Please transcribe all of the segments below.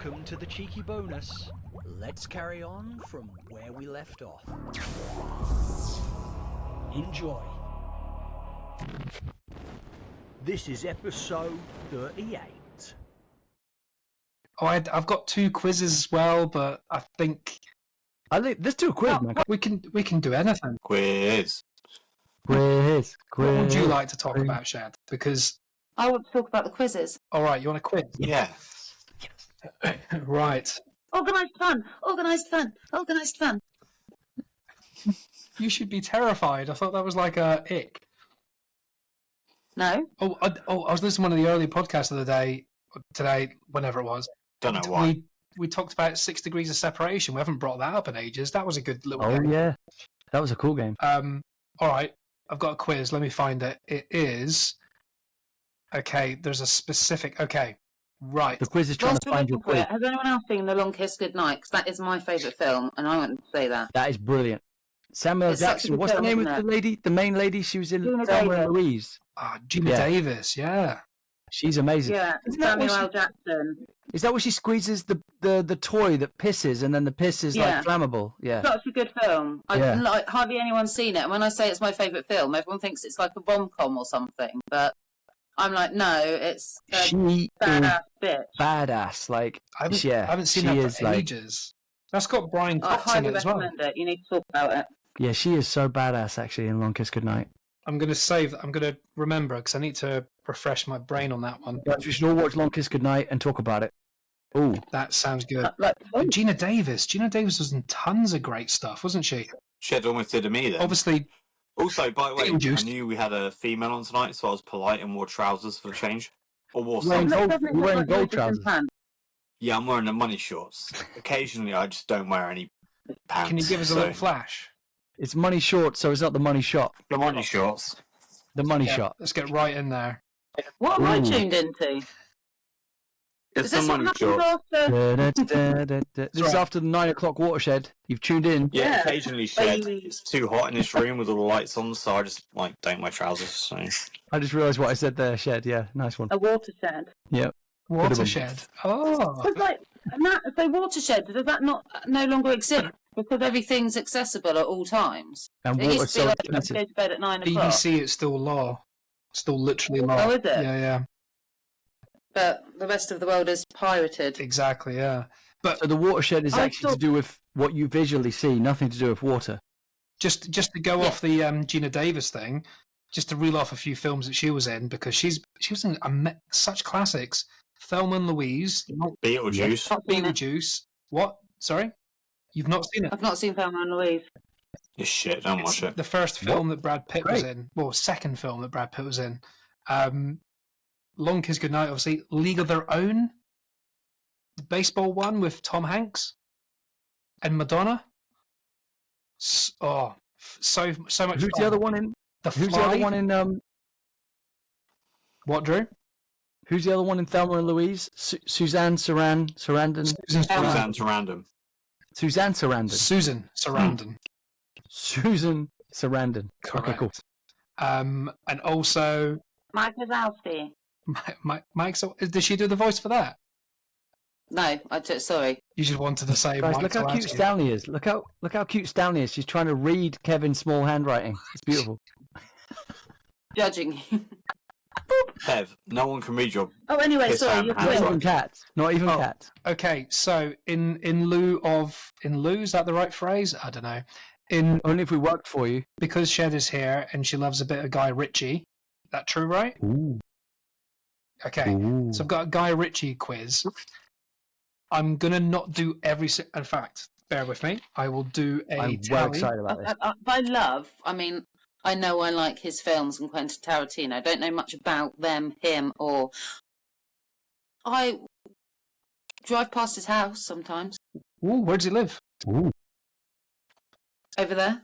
Welcome to the cheeky bonus. Let's carry on from where we left off. Enjoy. This is episode 38. Oh, I've got 2 quizzes as well, but I think Let's do a quiz, man. we can do anything. Quiz. Quiz. What would you like to talk about, Shad? Because I want to talk about the quizzes. all right, you want a quiz? Yeah. Right. Organised fun. Organised fun. Organised fun. You should be terrified. I thought that was like a ick. No. I was listening to one of the early podcasts of the day, today, whenever it was. Don't know why. We talked about 6 degrees of separation. We haven't brought that up in ages. That was a good little Oh, game. yeah. That was a cool game. All right. I've got a quiz. Let me find it. It is... Okay, there's a specific... Okay, right. The quiz is trying to find your quiz. Has anyone else seen The Long Kiss Goodnight? Because that is my favourite film, and I want to say that. That is brilliant. Samuel It's such a Jackson. good What's the film, name of isn't the lady? The main lady? She was in Gina Thelma and Davis. Louise. Gina Yeah. Davis, yeah. She's amazing. Yeah, Isn't that what Samuel L. Jackson. Is that where she squeezes the toy that pisses and then the piss is Yeah. like flammable? Yeah. Such a good film. Yeah. Like, hardly anyone's seen it. And when I say it's my favourite film, everyone thinks it's like a rom-com or something. But I'm like, no, it's a She badass is bitch. badass. Like, I haven't seen she that is for like, ages. That's got Brian I Cox in highly it as well. recommend it. You need to talk about it. yeah, she is so badass actually in Long Kiss Goodnight. I'm going to remember because I need to refresh my brain on that one. Guys, we should all watch Long Kiss Goodnight and talk about it. Oh, That sounds good. Like, And Gina Davis was in tons of great stuff, wasn't she? Shed almost did to me then. Obviously, Also, by the way, Beetlejuice. I knew we had a female on tonight, so I was polite and wore trousers for the change. Or wore Wearing something. gold- doesn't it wearing look gold like Magician's trousers. Pants? Yeah, I'm wearing the money shorts. Occasionally, I just don't wear any pants. can you give us a so- little flash? it's money short, so it's not the money shot. The money shorts. The money Yeah, shot. let's get right in there. What am I Ooh. tuned into? It's Is the this what money happens shorts. after? This is right. after the 9 o'clock watershed. You've tuned in. Yeah, Yeah. occasionally shed. Baby. It's too hot in this room with all the lights on, so I just don't wear trousers. So I just realised what I said there, Shed. Yeah, nice one. A watershed. Yep. Watershed. Oh, Because like, so watershed, does that no longer exist? Because everything's accessible at all times. And It water's used to be so like you expensive. go to bed at 9 o'clock. BBC, it's still law. Still literally law. Oh, is it? Yeah, But the rest of the world is pirated. exactly, yeah. But So the watershed is I actually to thought- do with what you visually see, nothing to do with water. just to go Yeah. off the Gina Davis thing, just to reel off a few films that she was in, because she was in such classics. Thelma and Louise, Beetlejuice. Not seen it. Beetlejuice. What? Sorry? You've not seen it? I've not seen Thelma and Louise. It's shit. Don't It's watch it. the first film that Brad Pitt was Great. in. Well, second film that Brad Pitt was in. Long Kiss Goodnight, obviously. League of Their Own. The baseball one with Tom Hanks. And Madonna. So much Who's fun. the other one in? The Who's the Fly. other one in? What, Drew? Who's the other one in Thelma and Louise? Suzanne Sarandon. Susan Suzanne to random. Suzanne Sarandon. Susan Sarandon. Susan Sarandon. Correct. Okay, cool. And also, Mike Wazowski. Mike, so, did she do the voice for that? No, sorry. You just wanted to say Guys, Mike look how cute Wazowski. Stanley is. Look how cute Stanley is. She's trying to read Kevin's small handwriting. It's beautiful. Judging you. Bev, no one can read your. Oh, anyway, Yes, sorry. You're Not Not Hands even on. cats. Not even Oh. cats. Okay, so in lieu, is that the right phrase? I don't know. Only if we worked for you. Because Shed is here and she loves a bit of Guy Ritchie. That true, right? Ooh. Okay. Ooh. So I've got a Guy Ritchie quiz. I'm gonna not do in fact, bear with me. I will do a I'm tally. well excited about this. By love, I mean, I know I like his films and Quentin Tarantino. I don't know much about them, him, or... I drive past his house sometimes. Ooh, where does he live? Ooh. Over there.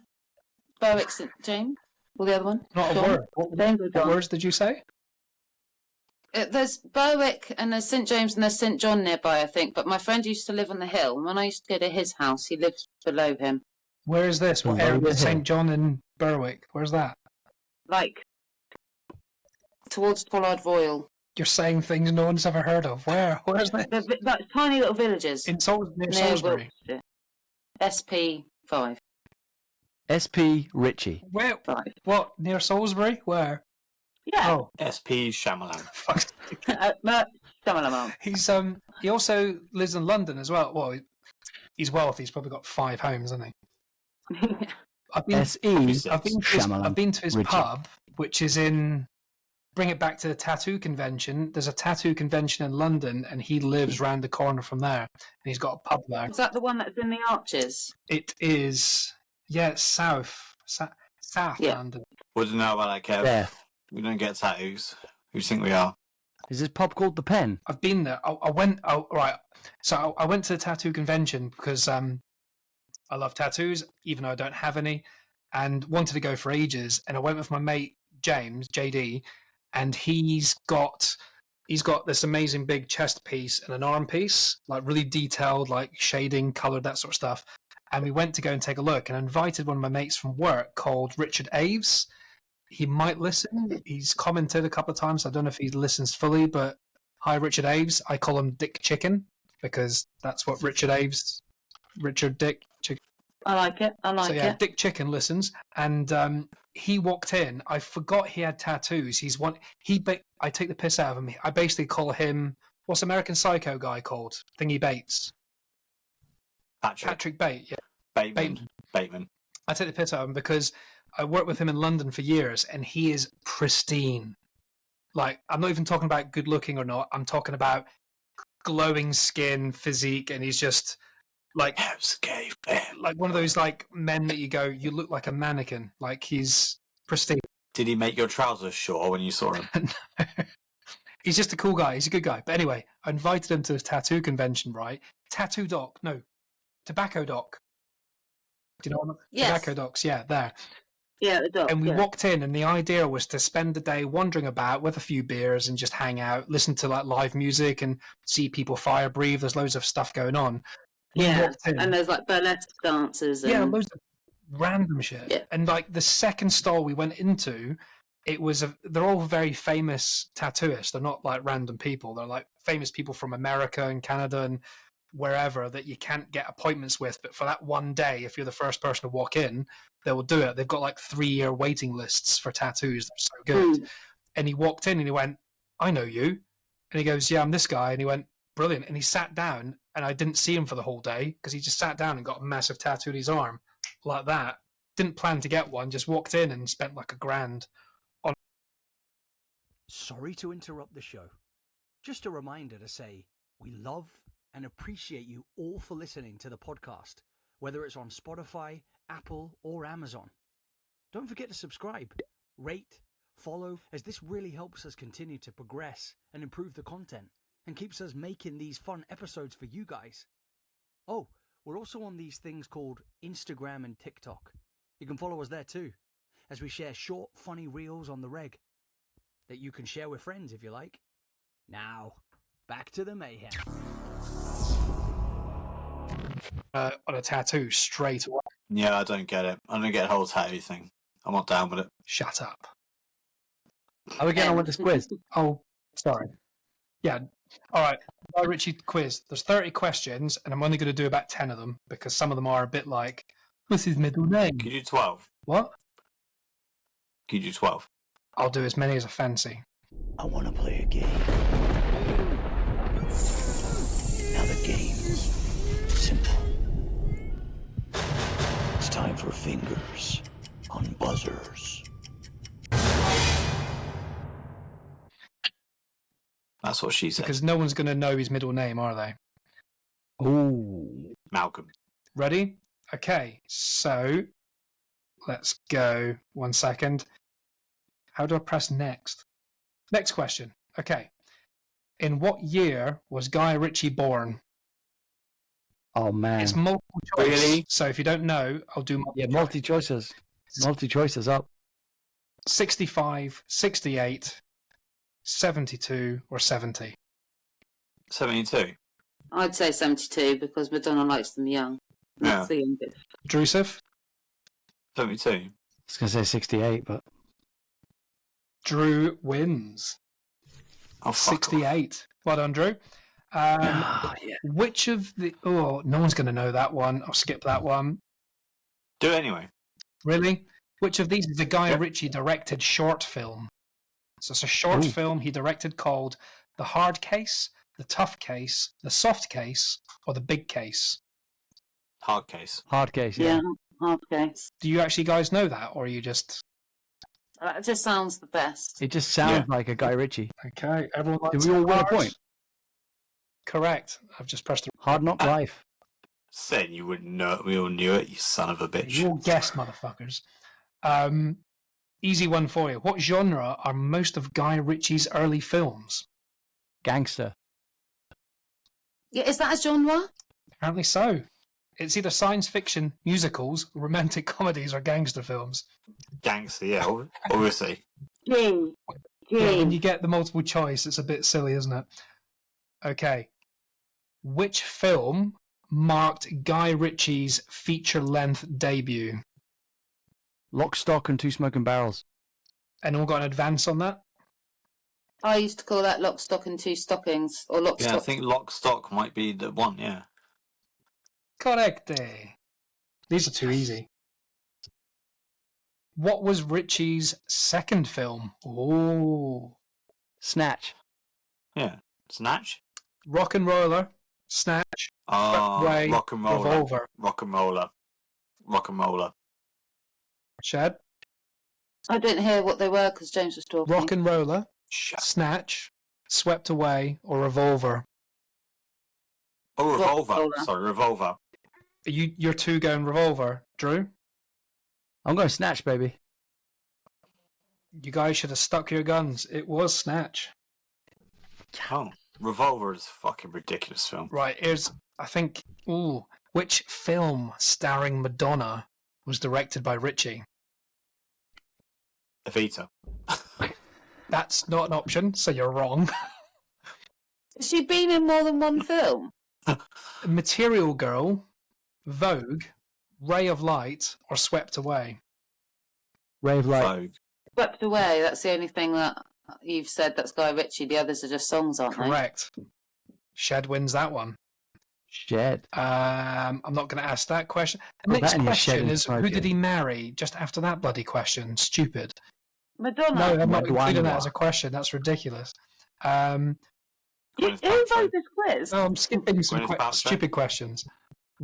Berwick St James. Or the other one. Not a John? word. What James or John? words did you say? There's Berwick and there's St James and there's St John nearby, I think. But my friend used to live on the hill. And when I used to go to his house, he lives below him. Where is this? What Below area? the hill. St. John and Berwick. Where's that? Like, towards Pollard Royal. You're saying things no one's ever heard of. Where? Where's this? They're like tiny little villages Near near Salisbury. Wiltshire. SP5. SP Ritchie. Where? 5. What? Near Salisbury? Where? Yeah. Oh, SP Shyamalan. fuck. Shyamalan. He also lives in London as well. Well, he's wealthy. He's probably got 5 homes, hasn't he? I've been to his Ritchie. pub, which is in. Bring it back to the tattoo convention. There's a tattoo convention in London, and he lives round the corner from there. And he's got a pub there. Is that the one that's in the Arches? It is. Yeah, it's south London. Wouldn't know about that, Kev. Yeah. We don't get tattoos. Who do you think we are? Is this pub called The Pen? I've been there. I went. Oh, right. So I went to the tattoo convention because I love tattoos, even though I don't have any, and wanted to go for ages. And I went with my mate James, JD, and he's got this amazing big chest piece and an arm piece, like really detailed, like shading, coloured, that sort of stuff. And we went to go and take a look, and I invited one of my mates from work called Richard Aves. He might listen. He's commented a couple of times. I don't know if he listens fully, but hi, Richard Aves. I call him Dick Chicken because that's what Richard Dick Chicken. I like it. So yeah, Dick Chicken listens, and he walked in. I forgot he had tattoos. I take the piss out of him. I basically call him, what's American Psycho guy called? Thingy Bates. Patrick Bate. Yeah. Bateman. I take the piss out of him because I worked with him in London for years, and he is pristine. Like, I'm not even talking about good looking or not. I'm talking about glowing skin, physique, and he's just like one of those like men that you go, you look like a mannequin. Like, he's pristine. Did he make your trousers short when you saw him? No. He's just a cool guy. He's a good guy. But anyway, I invited him to the tattoo convention, right? Tobacco Doc. Do you know what? Yes. Tobacco Docs, yeah, there. Yeah, the dog. And we walked in, and the idea was to spend the day wandering about with a few beers and just hang out, listen to like live music, and see people fire breathe. There's loads of stuff going on. Yeah, and there's like burlesque dancers. And... yeah, loads of random shit. Yeah. And like the second stall we went into, they're all very famous tattooists. They're not like random people. They're like famous people from America and Canada and wherever that you can't get appointments with. But for that one day, if you're the first person to walk in, they will do it. They've got like 3-year waiting lists for tattoos. They're so good. And he walked in and he went, I know you. And he goes, yeah, I'm this guy. And he went, brilliant. And he sat down, and I didn't see him for the whole day because he just sat down and got a massive tattoo on his arm like that. Didn't plan to get one, just walked in and spent like $1,000 on. Sorry to interrupt the show. Just a reminder to say we love and appreciate you all for listening to the podcast, whether it's on Spotify, Apple, or Amazon. Don't forget to subscribe, rate, follow, as this really helps us continue to progress and improve the content and keeps us making these fun episodes for you guys. Oh, we're also on these things called Instagram and TikTok. You can follow us there too, as we share short, funny reels on the reg that you can share with friends if you like. Now, back to the mayhem. On a tattoo straight away. Yeah, I don't get it. I don't get the whole tattoo thing. I'm not down with it. Shut up. Are we getting on with this quiz? Oh, sorry. Yeah. All right. Guy Ritchie quiz. There's 30 questions, and I'm only going to do about 10 of them because some of them are a bit like, what's his middle name? Can you do 12? What? Can you do 12? I'll do as many as I fancy. I want to play a game. Now the game's simple. It's time for fingers on buzzers. That's what she said. Because no one's going to know his middle name, are they? Ooh. Malcolm. Ready? Okay, so let's go. 1 second. How do I press next? Next question. Okay. In what year was Guy Ritchie born? Oh, man. It's multiple choice. Really? So if you don't know, I'll do multi-choices. Multi-choices up. 65, 68, 72, or 70. 72. I'd say 72 because Madonna likes them young. That's the youngest. Drusif? 72. I was going to say 68, but... Drew wins. Oh, fuck off. 68. Well done, Drew. Oh, yeah. Which of the... Oh, no one's going to know that one. I'll skip that one. Do it anyway. Really? Which of these is a Guy Yep. Ritchie directed short film? So it's a short Ooh. film he directed called The Hard Case, The Tough Case, The Soft Case, or The Big Case. Hard case. Hard case, Yeah, yeah. okay. Do you actually guys know that, or are you just... That just sounds the best. It just sounds like a Guy Ritchie. Okay, everyone Did likes we all win a hard? point? Correct. I've just pressed the... Hard Knock Life. Saying you wouldn't know it. We all knew it, you son of a bitch. You all guessed, motherfuckers. Easy one for you. What genre are most of Guy Ritchie's early films? Gangster. Yeah, is that a genre? Apparently so. It's either science fiction, musicals, romantic comedies, or gangster films. Gangster, yeah, obviously. Gee. Yeah, when you get the multiple choice, it's a bit silly, isn't it? Okay. Which film marked Guy Ritchie's feature-length debut? Lock, Stock, and Two Smoking Barrels. Anyone got an advance on that? I used to call that Lock, Stock and Two Stockings, or Lock, Yeah, I Stock. think Lock, Stock might be the one, yeah. Correcte. These are too easy. What was Ritchie's second film? Oh. Snatch. Yeah. Snatch? Rock and Roller, Snatch, Oh, Ray, Rock and Roller. Revolver. Rock and Roller. Rock and Roller. Shed. I didn't hear what they were because James was talking. Rock and Roller, Shut. Snatch, Swept Away, or Revolver. Oh, Revolver. Roller. Sorry, Revolver. You're two going Revolver. Drew? I'm going Snatch, baby. You guys should have stuck your guns. It was Snatch. Oh, Revolver is a fucking ridiculous film. Right, here's, I think, which film starring Madonna was directed by Ritchie? Evita. That's not an option, so you're wrong. Has she been in more than one film? Material Girl, Vogue, Ray of Light, or Swept Away? Ray of Light. Vogue. Swept Away, that's the only thing that you've said that's Guy Ritchie. The others are just songs, aren't Correct. Shed wins that one. Shed. I'm not going to ask that question. The Put next that in your question shed is, inside who you. did he marry just after that bloody question? Stupid. they? Madonna. No, I'm not Who do I including that know? as a question. That's ridiculous. Who Gwyneth wrote Paltrow. this quiz? No, I'm skipping some Gwyneth Paltrow. stupid questions.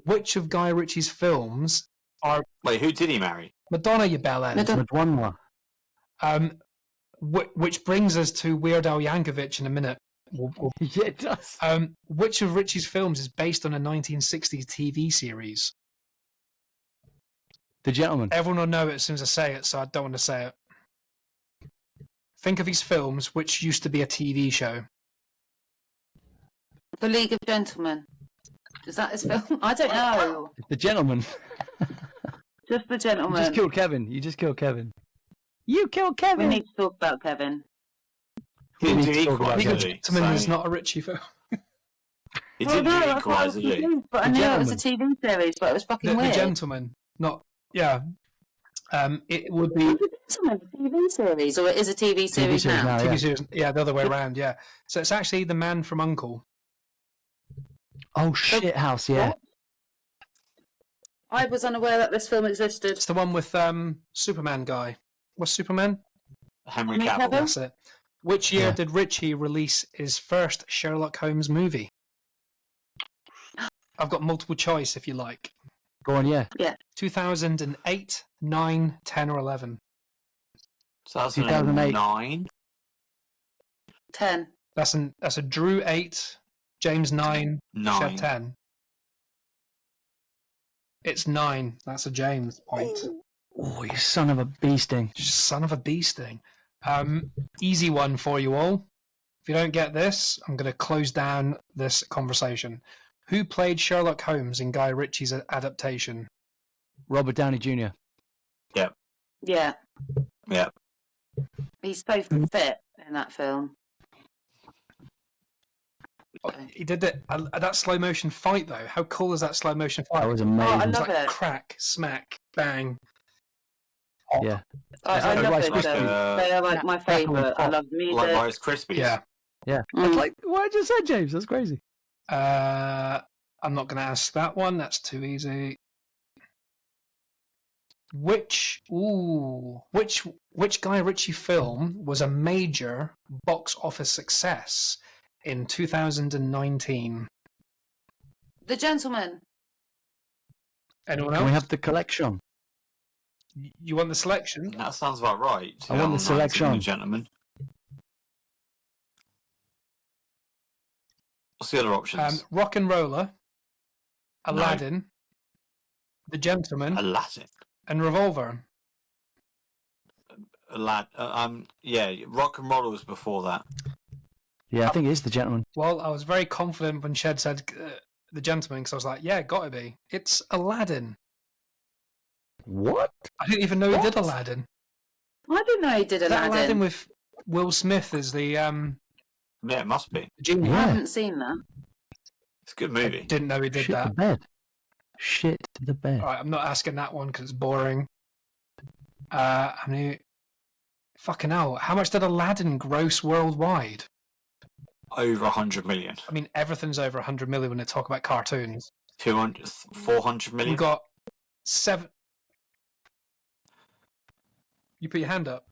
Which of Guy Ritchie's films are Wait, who did he marry? Madonna, you bellend? Madonna. Madonna. Which brings us to Weird Al Yankovic in a minute. Yeah, it does. Which of Ritchie's films is based on a 1960s TV series? The Gentleman. Everyone will know it as soon as I say it, so I don't want to say it. Think of his films, which used to be a TV show. The League of Gentlemen. Is that his film? I don't know. The Gentleman. Just The You Gentleman. just killed Kevin. You just killed Kevin. You killed We Kevin. need to talk about Kevin. He didn't do need to talk about Equalizer, League of did he? Gentlemen is So- not a Ritchie film. He Well, didn't no, do that's why I was Equalizer, did he? confused, but I The knew it was a TV series, but it was fucking The weird. Gentleman, not yeah. It would be The Gentleman, a TV series, or it is a TV series series now? now. TV yeah. series. Yeah, the other way around. Yeah, so it's actually The Man from U.N.C.L.E. Oh, shit house, yeah. What? I was unaware that this film existed. It's the one with Superman guy. What's Superman? Henry Henry Cavill. Cavill? That's it. Which year Yeah. did Ritchie release his first Sherlock Holmes movie? I've got multiple choice if you like. Go on, yeah. 2008, 9, 10, or 11. 2008. 2009. 10. That's a Drew 8, James 9, Shed 9. 10. It's 9. That's a James point. Oh, you son of a bee sting. Son of a bee sting. Easy one for you all. If you don't get this, I'm going to close down this conversation. Who played Sherlock Holmes in Guy Ritchie's adaptation? Robert Downey Jr. Yeah. Yeah. He's so fit in that film. He did it. That slow motion fight, though. How cool is that slow motion fight? That was I amazing. It's love like it. crack, smack, bang. Yeah. I that love Rice it. Krispies? They are like my favourite. I love music. Like Rice Krispies. Yeah. Yeah. Mm. That's like what I just said, James. That's crazy. I'm not going to ask that one. That's too easy. Which Guy Ritchie film was a major box office success in 2019? The Gentleman. Anyone Can else? we have the collection? You want the selection? That sounds about right. I want the 2019, selection. gentlemen. What's the other options? Rock and Roller, Aladdin, The Gentleman, Aladdin. and Revolver. Yeah, Rock and Roller was before that. Yeah, I think it is the gentleman. Well, I was very confident when Shed said The Gentleman because I was like, yeah, gotta be. It's Aladdin. What? I didn't even know he did What? Aladdin. I didn't know he did Is that Aladdin. Aladdin with Will Smith as the Yeah, it must be. genie? I Yeah. haven't seen that. It's a good I movie. didn't know he did Shit that. the bed. Shit the bed. All right, I'm not asking that one because it's boring. I mean, fucking hell, how much did Aladdin gross worldwide? Over 100 million. I mean, everything's over 100 million when they talk about cartoons. 200, 400 million. We got 7. You put your hand up.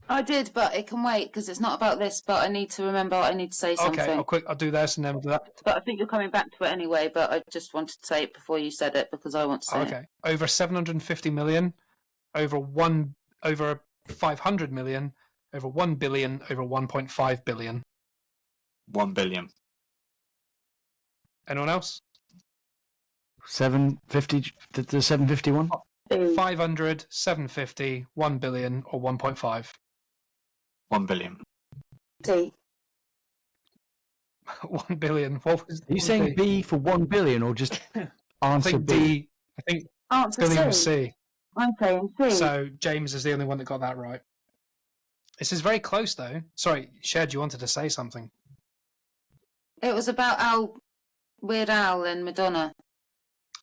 I did, but it can wait because it's not about this. But I need to remember. I need to say something. Okay, I'll do this and then we'll do that. But I think you're coming back to it anyway. But I just wanted to say it before you said it because I want to say it. Okay, over 750 million, over 500 million, over 1 billion, over 1.5 billion. 1 billion. Anyone else? 750. The 751. 500, 750, 1 billion, or 1.5. 1 billion. See. 1 billion. What was Are you saying B for 1 billion or just I answer think B? D. I think Answer Billion was C. C. I'm saying C. So James is the only one that got that right. This is very close, though. Sorry, Shed, you wanted to say something. It was about Weird Al and Madonna.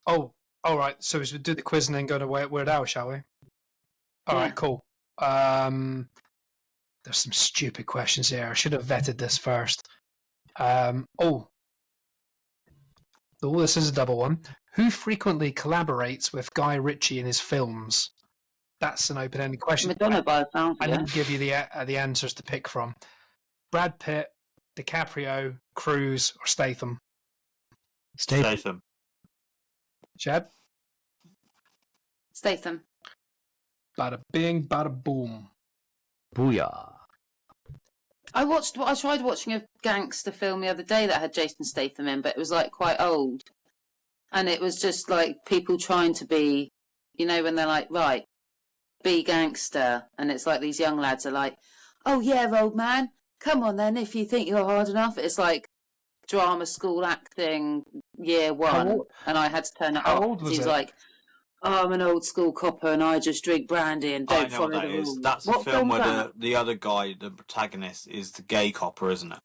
Oh, all right. So we should do the quiz and then go to Weird Al, shall we? All right, Yeah. cool. There's some stupid questions here. I should have vetted this first. This is a double one. Who frequently collaborates with Guy Ritchie in his films? That's an open-ended question. Madonna by the sound I of it. didn't give you the answers to pick from. Brad Pitt, DiCaprio, Cruise, or Statham. Statham. Shed? Statham. Bada bing, bada boom. Booyah. I tried watching a gangster film the other day that had Jason Statham in, but it was like quite old. And it was just like people trying to be, when they're like, right, be gangster. And it's like these young lads are like, oh yeah, old man, come on then if you think you're hard enough. It's like drama school acting year one. old- And I had to turn it how off. old was He's it? like, oh, I'm an old school copper and I just drink brandy and I don't know follow what that the is. rules. That's a What film film's where that? the other guy, the protagonist, is the gay copper, isn't it?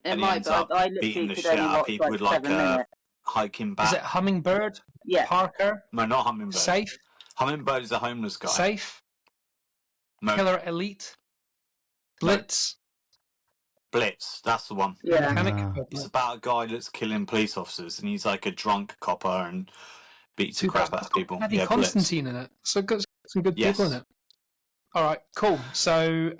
It and he might ends be. up I beating literally the could shit only out of watch people with like 7 a minutes. hiking Is back. it Hummingbird? Yeah. Parker? No, not Hummingbird. Safe? Hummingbird is a homeless guy. Safe? No, Killer Elite? Blitz? Blitz. That's the one. Yeah. Mechanic? Ah. It's about a guy that's killing police officers, and he's like a drunk copper and beats the Too crap bad. out of people. Paddy Yeah, Blitz. Constantine in it. So got some good Yes. people in it. All right, cool. So,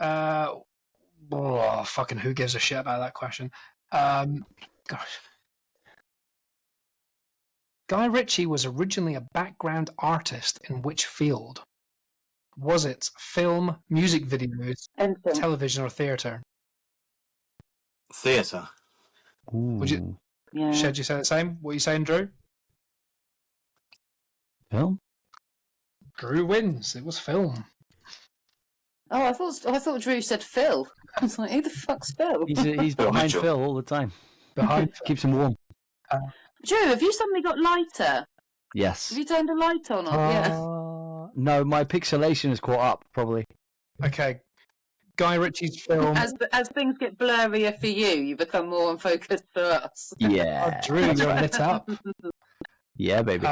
fucking who gives a shit about that question? Gosh. Guy Ritchie was originally a background artist in which field? Was it film, music videos, Anything. television, or theatre? Theatre. Would you- Ooh. Yeah. Shed, you say the same? What are you saying, Drew? Film? Drew wins. It was film. Oh, I thought Drew said Phil. I was like, who the fuck's Phil? He's Phil behind Mitchell. Phil all the time. Behind. Keeps him warm. Drew, have you suddenly got lighter? Yes. Have you turned a light on? Or, yeah. No, my pixelation has caught up, probably. Okay. Guy Ritchie's film. As things get blurrier for you, you become more unfocused for us. Oh, Yeah. Drew, you're lit up. Yeah, baby.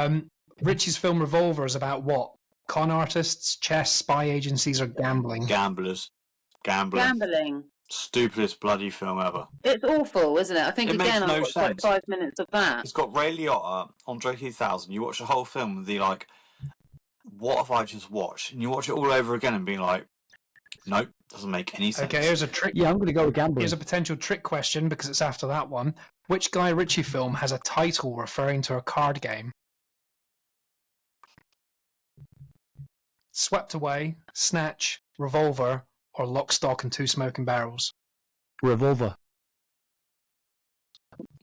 Ritchie's film Revolver is about what? Con artists, chess, spy agencies, or gambling? Gamblers. Gambling. Gambling. Stupidest bloody film ever. It's awful, isn't it? I think It makes again I no watched like sense. 5 minutes of that. It's got Ray Liotta, Andre 3000. You watch the whole film and you're like, what have I just watched? And you watch it all over again and being like, nope, doesn't make any sense. Okay, here's a trick. Yeah, I'm going to go with gambling. Here's a potential trick question because it's after that one. Which Guy Ritchie film has a title referring to a card game? Swept Away, Snatch, Revolver, or Lock, Stock and Two Smoking Barrels? Revolver.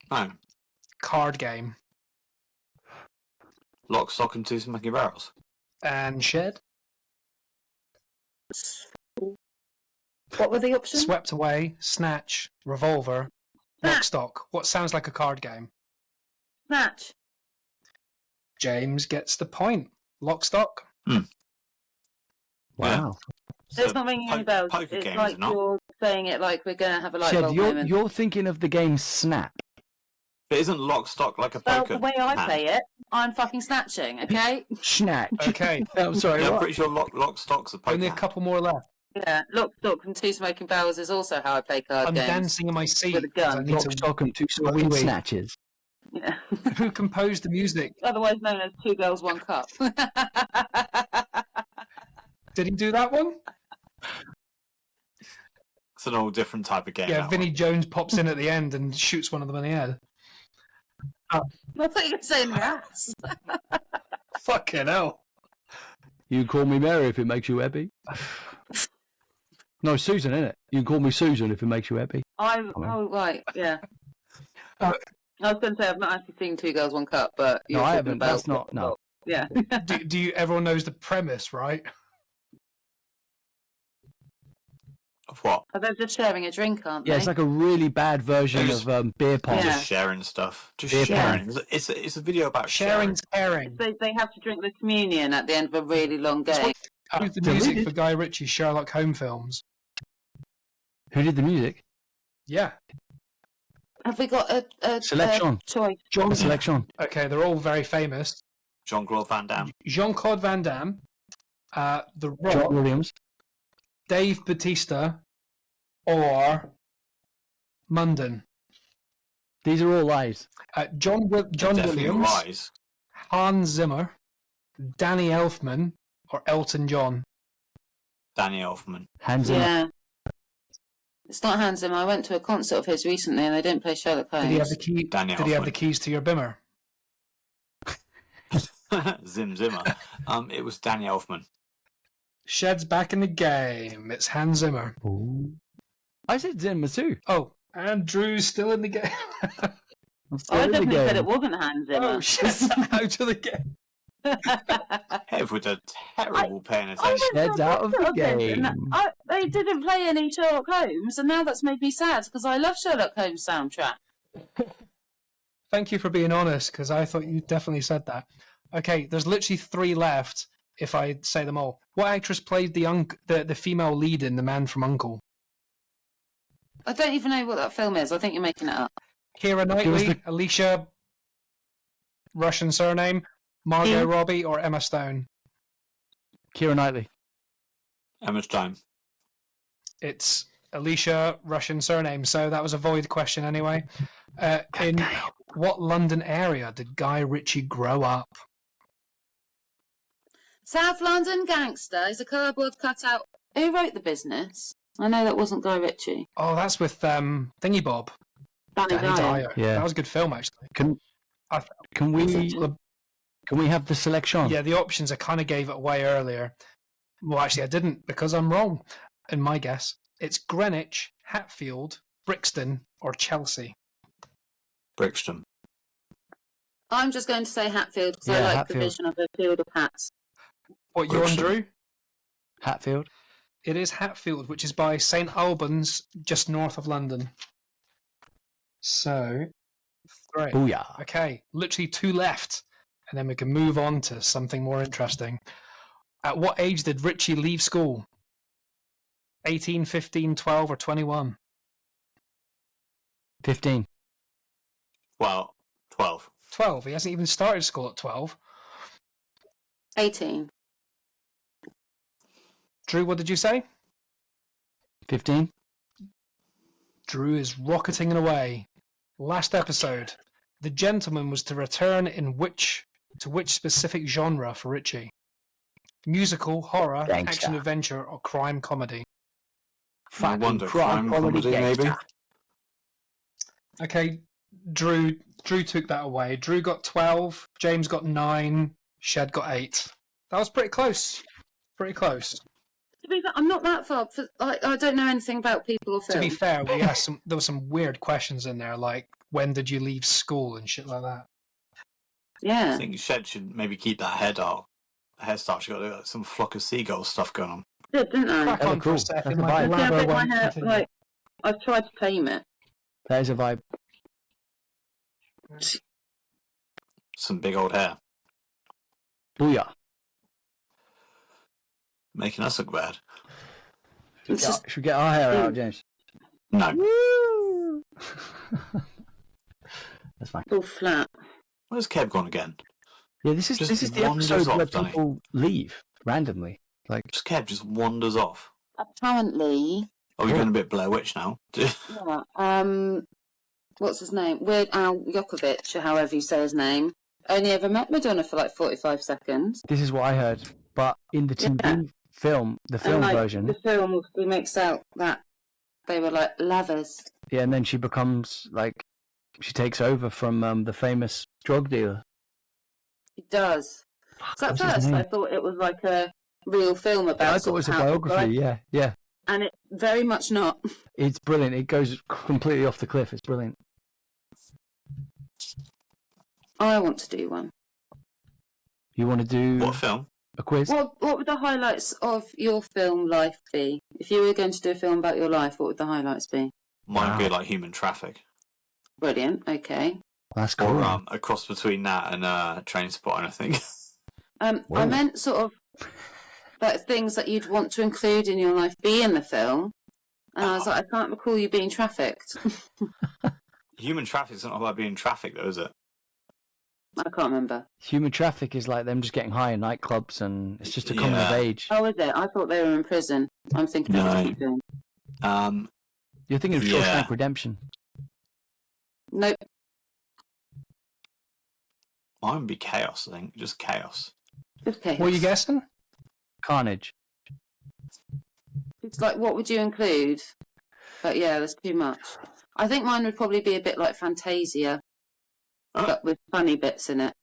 No. Card game. Lock, Stock and Two Smoking Barrels. And Shed? What were the options? Swept Away, Snatch, Revolver, Lock, Snatch. Stock. What sounds like a card game? Snatch. James gets the point. Lock, Stock. Wow. So, It's not ringing any bells. Poker It's game, like is it not? you're saying it like we're going to have a light Shed, bulb moment. you're thinking of the game Snap. But isn't Lock, Stock like a Well, poker? the way I hand? play it, I'm fucking snatching, okay? Snatch. Okay, I'm sorry. Yeah, I'm what? pretty sure Lock, Stock's a poker. only a hand. couple more left. Yeah, Lock, Stock and Two Smoking Barrels is also how I play card I'm games. dancing in my seat. With a 'cause I gun. need Lock, to- stock, and two wee smoking wee. snatches. Yeah. Who composed the music? Otherwise known as Two Girls, One Cup. Did he do that one? It's an all different type of game. Yeah, that Vinnie one. Jones pops in at the end and shoots one of them in the head. I thought you were saying rats. Fucking hell. You can call me Mary if it makes you happy. No, Susan, innit? You can call me Susan if it makes you happy. Oh, right, yeah. Uh, I was going to say, I've not actually seen Two Girls, One Cup, but No, you're I talking haven't. about That's not. No. Yeah. Do you? Everyone knows the premise, right? Of what? They're just sharing a drink, aren't they? Yeah, it's like a really bad version Just- of beer pong. Yeah. Just sharing stuff. Just Beer sharing. It's a video about sharing. Sharing's caring. They have to drink the communion at the end of a really long game. Who's the music for Guy Ritchie's Sherlock Holmes films? Who did the music? Yeah. Have we got a Selection. choice? The selection. Okay, they're all very famous. Jean-Claude Van Damme. Jean-Claude Van Damme, The Rock, John Williams. Dave Bautista, or Munden. These are all lies. John Definitely Williams, lies. Hans Zimmer, Danny Elfman, or Elton John. Danny Elfman. Hands in. Yeah. It's not Hans Zimmer. I went to a concert of his recently and they didn't play Sherlock Holmes. Did he have the key? Danny Did he have Elfman. the keys to your bimmer? Zimmer. It was Danny Elfman. Shed's back in the game. It's Hans Zimmer. Ooh. I said Zimmer too. Oh, and Drew's still in the game. I'm still I in the definitely said game. it wasn't Hans Zimmer. Oh, Shed's out of the game. Everyone's a terrible paying I attention. went Shed's to a out of the concert this and game. they didn't play any Sherlock Holmes, and now that's made me sad because I love Sherlock Holmes soundtrack. Thank you for being honest, because I thought you definitely said that. Okay, there's literally 3 left. If I say them all, what actress played the female lead in The Man from U.N.C.L.E.? I don't even know what that film is. I think you're making it up. Keira Give us Knightley, Alicia, Russian surname, Margot Robbie, or Emma Stone? Keira Knightley. Emma Stone. It's Alicia, Russian surname, so that was a void question anyway. In what London area did Guy Ritchie grow up? South London Gangster is a cardboard cutout. Who wrote The Business? I know that wasn't Guy Ritchie. Oh, that's with Thingy Bob. Danny Danny Dyer. Dyer. Yeah. That was a good film, actually. Can we have the selection? Yeah, the options I kind of gave it away earlier. Well, actually, I didn't because I'm wrong in my guess. It's Greenwich, Hatfield, Brixton, or Chelsea. Brixton. I'm just going to say Hatfield because I Yeah, like Hatfield. the vision of a field of hats. What, you on, Brixton. Drew? Hatfield. It is Hatfield, which is by St Albans, just north of London. So, 3. Booyah. Okay, literally 2 left, and then we can move on to something more interesting. At what age did Ritchie leave school? 18, 15, 12, or 21? 15. Well, 12. 12. He hasn't even started school at 12. 18. Drew, what did you say? 15. Drew is rocketing away. Last episode, the gentleman was to return to which specific genre for Ritchie? Musical, horror, Gangster. action adventure, or crime comedy? No Fucking wonder, crime comedy maybe. gangster. Okay, Drew took that away. Drew got 12, James got 9, Shed got 8. That was pretty close. Pretty close. To be fair, I'm not that far. I don't know anything about people or film. To be fair, we asked there were some weird questions in there, like when did you leave school and shit like that. I Yeah. think Shed should maybe keep that hairstyle. She's got some flock of seagulls stuff going on. Did, didn't I? Crack That on looked for cool. a second. That's a Like, vibe. Yeah, Labo but my won't hair, continue. like, I've tried to tame it. That is a vibe. Some big old hair. Booyah. Making us look bad. It's just, Should we get our hair out, James? No. Woo! That's fine. all flat. Where's Kev gone again? Yeah, this is Just the wanders episode off, where doesn't he? people leave randomly. Like, Kev just wanders off. Apparently, Oh, you're going a bit Blair Witch now. yeah, what's his name? Weird Al Yankovic, or however you say his name, only ever met Madonna for like 45 seconds. this is what I heard. But in the TV film, the film and, like, version, the film, he makes out that they were like lovers. yeah, and then she becomes like, she takes over from the famous drug dealer. He does. So at What's his first, I name? thought it was like a real film about. Yeah, I thought it was a biography. Yeah. And it's very much not. It's brilliant. It goes completely off the cliff. It's brilliant. I want to do one. You want to do What film? a quiz? What would the highlights of your film life be? If you were going to do a film about your life, what would the highlights be? Mine would be Wow. like Human Traffic. Brilliant. Okay. That's cool. Or a cross between that and Train Spotting, I think. I Whoa. meant sort of like things that you'd want to include in your life be in the film. And I was like, I can't recall you being trafficked. Human Traffic's not about being trafficked, though, is it? I can't remember. Human traffic is like them just getting high in nightclubs, and it's just a coming of Yeah. age. Oh, is it? I thought they were in prison. I'm thinking of a No. different film. You're thinking of Yeah. Shawshank Redemption. Nope. Mine would be Chaos, I think. Just Chaos. Okay. What are you guessing? Carnage. It's like, what would you include? But yeah, there's too much. I think mine would probably be a bit like Fantasia, but with funny bits in it.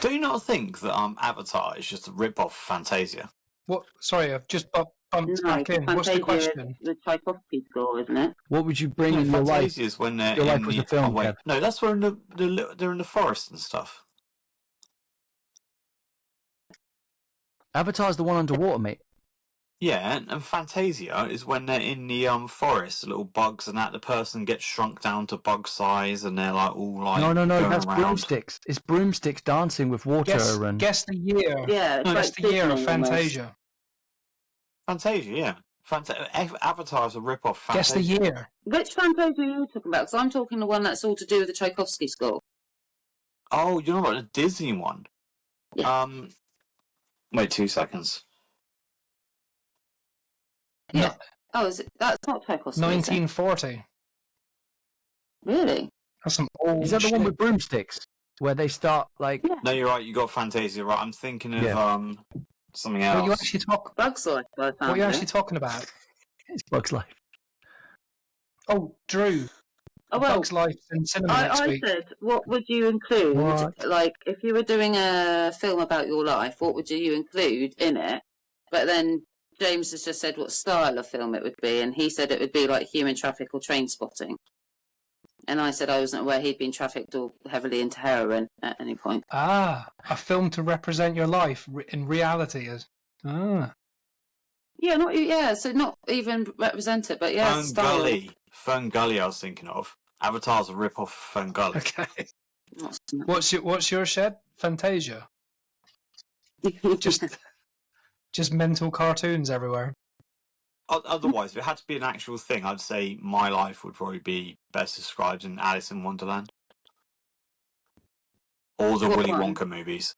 Do you not think that Avatar is just a rip-off of Fantasia? What? Sorry, I've just bumped back in. What's the Fantasia question? is the Tchaikovsky score, isn't it? What would you bring No, in your life? Fantasia is when they're Your life in was the... a film, oh, wait. Kev. No, that's where they're in the forest and stuff. Avatar's the one underwater, mate. Yeah, and Fantasia is when they're in the forest, little bugs, and that the person gets shrunk down to bug size, and they're like all like No, going that's around. broomsticks. It's broomsticks dancing with water and Guess the year. Yeah, it's No, like guess the year of Disney almost. Fantasia. Fantasia, yeah. Avatar's a rip-off Guess Fantasia. the year. Which Fantasia are you talking about? Because I'm talking the one that's all to do with the Tchaikovsky score. Oh, you're not about the Disney one. Yeah. Wait 2 seconds. Yeah. Oh, is it? That's not Tchaikovsky. 1940. Really? That's some old is that the one shit. with broomsticks where they start like? Yeah. No, you're right. You got Fantasia right. I'm thinking of Yeah. something What are you else. actually talking? Bugs Life, by the What sound are you of actually it. talking about? It's Bugs Life. Oh, Drew. Oh, well, Bugs Life in cinema next I week. said, what would you include? What? Like, if you were doing a film about your life, what would you include in it? But then James has just said what style of film it would be, and he said it would be like Human Traffic or Train Spotting. And I said I wasn't aware he'd been trafficked or heavily into heroin at any point. Ah, a film to represent your life in reality is. Ah. Yeah, so not even represent it, but yeah, Fern style. Gully. Fern Gully I was thinking of. Avatar's a rip-off of Fern Gully. Okay. What's What's your shed? Fantasia. Just mental cartoons everywhere. Otherwise, if it had to be an actual thing, I'd say my life would probably be best described in Alice in Wonderland. Or the What Willy one? Wonka movies.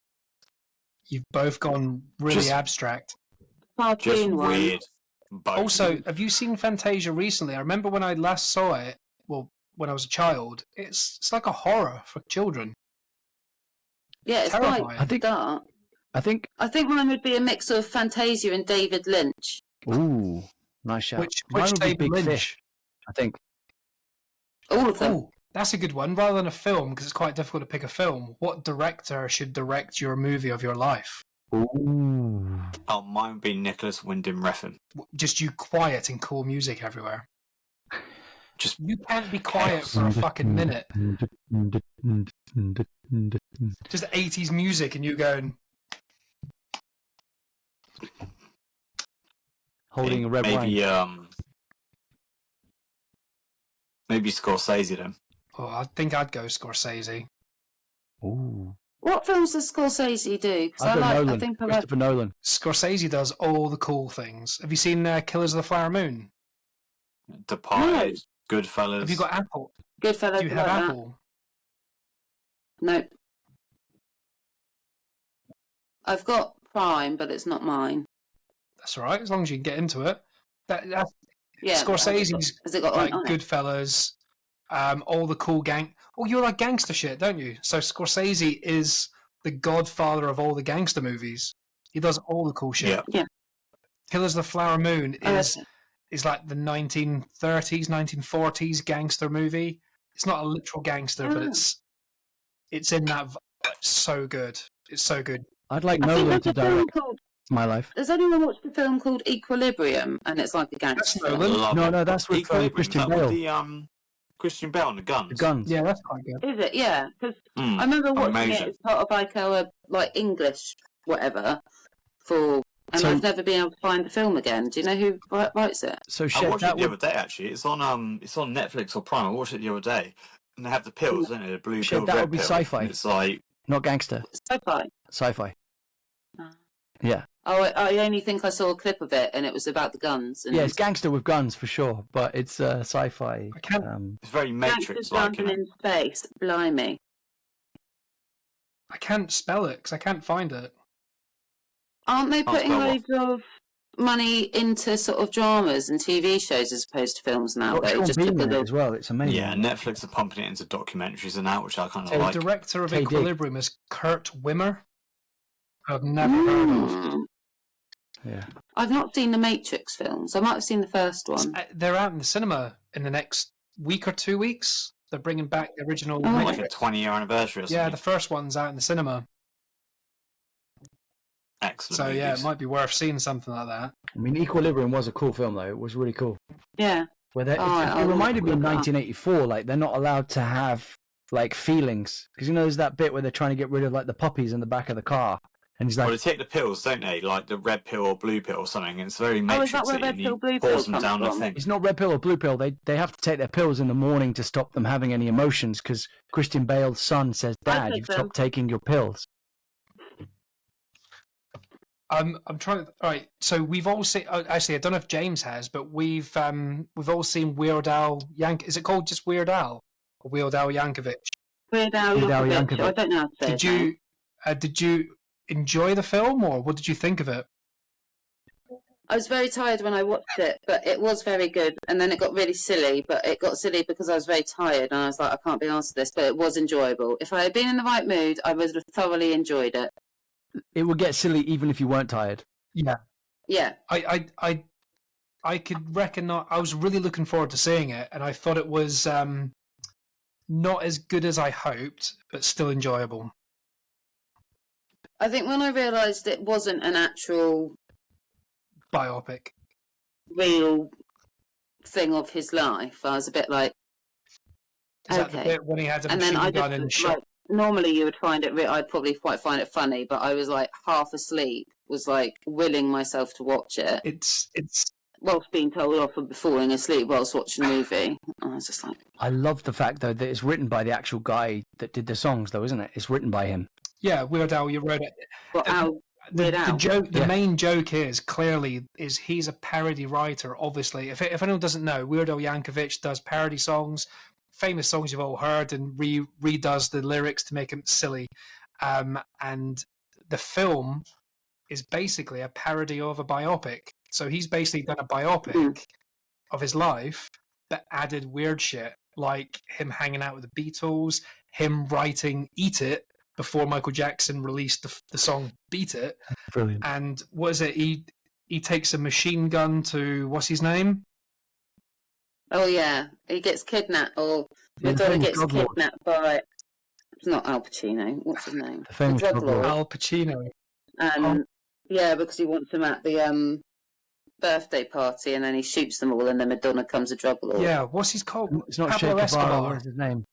You've both gone really Just- abstract. Just cartoon one? weird. Both. Also, have you seen Fantasia recently? I remember when I last saw it, when I was a child, it's like a horror for children. Yeah, it's Terrifying. quite dark. I think. I think mine would be a mix of Fantasia and David Lynch. Ooh, nice shout. Which Mine would be David Big Lynch? Fish. I think. All of them. Oh, that's a good one. Rather than a film, because it's quite difficult to pick a film, what director should direct your movie of your life? Ooh. Oh, mine would be Nicholas Winding Refn. Just you quiet and cool music everywhere. Just You can't be quiet for a fucking minute. Just 80s music and you going, Holding a red maybe wine. maybe Scorsese then. oh, I think I'd go Scorsese. Ooh. What films does Scorsese do? 'Cause I I think I like. Christopher Nolan. Scorsese does all the cool things. Have you seen Killers of the Flower Moon? Departed, Goodfellas. Have you got Apple? Goodfellas. Do you have like that. Apple? No. I've got Prime, but it's not mine. That's all right, as long as you can get into it. That's Yeah. Scorsese's Has it got like on it? Goodfellas, all the cool gang. Oh, you like gangster shit, don't you? So Scorsese is the godfather of all the gangster movies. He does all the cool shit. Yeah. Yeah. Killers of the Flower Moon Oh, is like the 1930s, 1940s gangster movie. It's not a literal gangster, but Oh. it's in that. It's so good. It's so good. I'd like I think Nolan there's to a film direct called. my life. Has anyone watched a film called Equilibrium? And it's like a gangster That's film. Nolan. Love No, it. no, that's with Equilibrium, Christian is that with Bale. the Christian Bale and the guns. The guns. Yeah, that's quite good. Is it? Yeah, because Mm, I remember watching amazing. it as part of like our like English whatever and So- I've never been able to find the film again. Do you know who writes it? So I Shed, watched that it the would other day. Actually, it's on Netflix or Prime. I watched it the other day, and they have the pills, don't they? The blue Shit, pill, that red would be pill. sci-fi. And it's like not gangster. Sci-fi. Sci-fi. Ah. Yeah. Oh, I only think I saw a clip of it, and it was about the guns. And Yeah, it's gangster with guns for sure, but it's sci-fi. I can't- it's very gangsters Matrix-like. dancing in space. Blimey. I can't spell it because I can't find it. Aren't they Can't putting spell what? loads of money into sort of dramas and TV shows as opposed to films now? Got Though, Sean just Bean because in it of as well. It's amazing. Yeah, Netflix are pumping it into documentaries and that, which I kind of The like. director of KD. Equilibrium is Kurt Wimmer. I've never heard of. Mm. Yeah. I've not seen the Matrix films. I might have seen the first one. They're out in the cinema in the next week or 2 weeks. They're bringing back the original Oh. like a Matrix. 20-year anniversary or something. Yeah, the first one's out in the cinema. Excellent. So yeah, it movies. might be worth seeing something like that. I mean, Equilibrium was a cool film though. It was really cool. Yeah. Where they, Oh, it I'll reminded me of look that up. 1984. Like they're not allowed to have like feelings because there's that bit where they're trying to get rid of like the puppies in the back of the car, and he's Well, like, they take the pills, don't they? Like the red pill or blue pill or something. It's very Oh, Matrix. is that where red pill, blue pill Pours them comes down the from? thing. it's not red pill or blue pill. They have to take their pills in the morning to stop them having any emotions because Christian Bale's son says, I "Dad, take you've them." stopped taking your pills." I'm trying to. All right, so we've all seen. Actually, I don't know if James has, but we've all seen Weird Al Yank. Is it called just Weird Al or Weird Al Yankovic? Weird Al Weird Al Yankovic. Yankovic. I don't know how to say Did his name. you enjoy the film, or what did you think of it? I was very tired when I watched it, but it was very good. And then it got really silly, but it got silly because I was very tired and I was like, I can't be asked this, but it was enjoyable. If I had been in the right mood, I would have thoroughly enjoyed it. It would get silly even if you weren't tired. Yeah, Yeah. I could recognize. I was really looking forward to seeing it, and I thought it was not as good as I hoped, but still enjoyable. I think when I realised it wasn't an actual Biopic. real thing of his life, I was a bit like, Is that the okay. bit when he had a And then machine I gun and just, shot? like, normally you would find it, I'd probably quite find it funny, but I was like half asleep, was like willing myself to watch it, It's whilst being told off for falling asleep whilst watching a movie. I was just like, I love the fact though that it's written by the actual guy that did the songs, though, isn't it? It's written by him. yeah, Weird Al. You wrote it. well, Al, The Weird Al. joke, the Yeah. main joke is he's a parody writer. Obviously, if anyone doesn't know, Weird Al Yankovic does parody songs, famous songs you've all heard, and redoes the lyrics to make them silly. And the film is basically a parody of a biopic. So he's basically done a biopic of his life that added weird shit. like him hanging out with the Beatles, him writing "Eat It" before Michael Jackson released the song "Beat It." Brilliant. And what is it? He takes a machine gun to what's his name? Oh yeah, he gets kidnapped, or Yeah, the Madonna famous gets drug lord. kidnapped by. It's not Al Pacino. What's his name? The famous drug drug lord. lord. Al Pacino. And yeah, because he wants them at the birthday party, and then he shoots them all, and then Madonna comes a drug lord. Yeah, what's his called? It's not Pablo Che Guevara. Escobar. What is his name?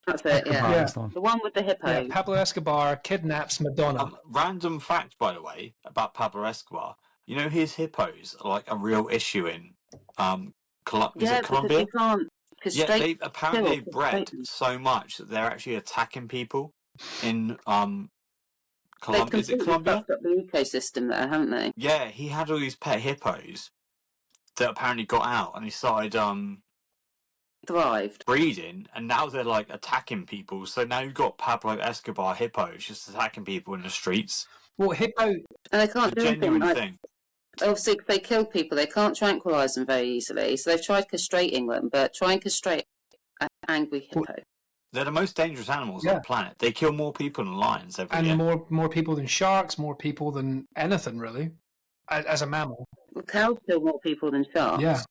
That's it. Escobar, Yeah, that's the one. the one with the hippo. Yeah, Pablo Escobar kidnaps Madonna. Random fact, by the way, about Pablo Escobar. You know his hippos are like a real issue in is Yeah, it because Colombia? you can't. Yeah, they've apparently kill, bred castrate them. so much that they're actually attacking people in They've Colombia. Is it completely Colombia? fucked up the ecosystem there, haven't they? Yeah, he had all these pet hippos that apparently got out, and he started Thrived. breeding, and now they're like attacking people. So now you've got Pablo Escobar hippos just attacking people in the streets. Well, hippo. And they can't A do genuine anything. thing. Obviously, if they kill people, they can't tranquilise them very easily. So they've tried castrating them, but try and castrate an angry hippo. They're the most dangerous animals on Yeah. the planet. They kill more people than lions every And year. more people than sharks, more people than anything really, as a mammal. Well, cows kill more people than sharks. Yeah.